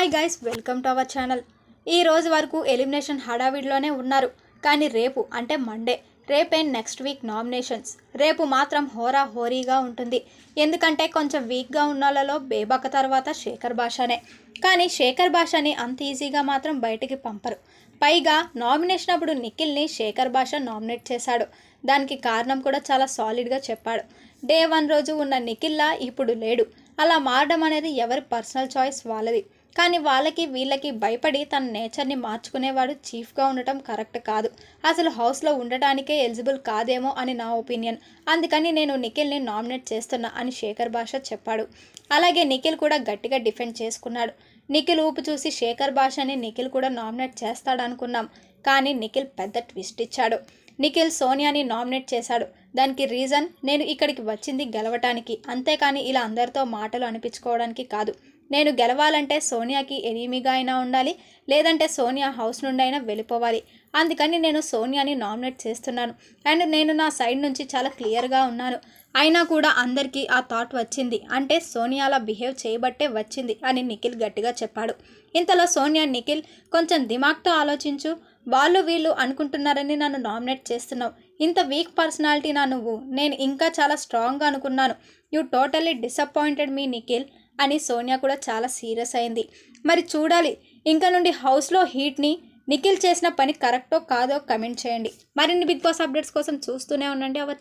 Hi guys, welcome to our channel. ఈ రోజు వరకు ఎలిమినేషన్ హడావిడిలోనే ఉన్నారు. కానీ రేపు అంటే మండే, రేపే నెక్స్ట్ వీక్ నామినేషన్స్. రేపు మాత్రం హోరా హోరీగా ఉంటుంది. ఎందుకంటే కొంచెం వీక్గా ఉన్న వాళ్ళలో బేబక్క తర్వాత శేఖర్ భాషనే. కానీ శేఖర్ భాషని అంత ఈజీగా మాత్రం బయటికి పంపరు. పైగా నామినేషన్ అప్పుడు నిఖిల్ని శేఖర్ భాష నామినేట్ చేశాడు. దానికి కారణం కూడా చాలా సాలిడ్గా చెప్పాడు. డే 1 రోజు ఉన్న నిఖిల్లా ఇప్పుడు లేడు. అలా మారడం అనేది ఎవరి పర్సనల్ చాయిస్ వాళ్ళది. కానీ వాళ్ళకి వీళ్ళకి భయపడి తన నేచర్ని మార్చుకునేవాడు చీఫ్గా ఉండటం కరెక్ట్ కాదు. అసలు హౌస్లో ఉండటానికే ఎలిజిబుల్ కాదేమో అని నా ఒపీనియన్. అందుకని నేను నిఖిల్ని నామినేట్ చేస్తున్నా అని శేఖర్ భాష చెప్పాడు. అలాగే నిఖిల్ కూడా గట్టిగా డిఫెండ్ చేసుకున్నాడు. నిఖిల్ ఊపు చూసి శేఖర్ భాషని నిఖిల్ కూడా నామినేట్ చేస్తాడనుకున్నాం. కానీ నిఖిల్ పెద్ద ట్విస్ట్ ఇచ్చాడు. నిఖిల్ సోనియాని నామినేట్ చేశాడు. దానికి రీజన్, నేను ఇక్కడికి వచ్చింది గెలవటానికి, అంతేకాని ఇలా అందరితో మాటలు అనిపించుకోవడానికి కాదు. నేను గెలవాలంటే సోనియాకి ఎనిమీగా అయినా ఉండాలి, లేదంటే సోనియా హౌస్ నుండి అయినా వెళ్ళిపోవాలి. అందుకని నేను సోనియాని నామినేట్ చేస్తున్నాను. అండ్ నేను నా సైడ్ నుంచి చాలా క్లియర్గా ఉన్నాను. అయినా కూడా అందరికీ ఆ థాట్ వచ్చింది, అంటే సోనియా అలా బిహేవ్ చేయబట్టే వచ్చింది అని నిఖిల్ గట్టిగా చెప్పాడు. ఇంతలో సోనియా, నిఖిల్ కొంచెం దిమాగ్తో ఆలోచించు. వాళ్ళు వీళ్ళు అనుకుంటున్నారని నన్ను నామినేట్ చేస్తున్నావు. ఇంత వీక్ పర్సనాలిటీ నువ్వు. నేను ఇంకా చాలా స్ట్రాంగ్గా అనుకున్నాను. You totally disappointed me Nikhil అని సోనియా కూడా చాలా సీరియస్ అయింది. మరి చూడాలి, ఇంకా నుండి హౌస్లో హీట్ని నిఖిల్ చేసిన పని కరెక్టో కాదో కమెంట్ చేయండి. మరిన్ని బిగ్ బాస్ అప్డేట్స్ కోసం చూస్తూనే ఉండండి అవర్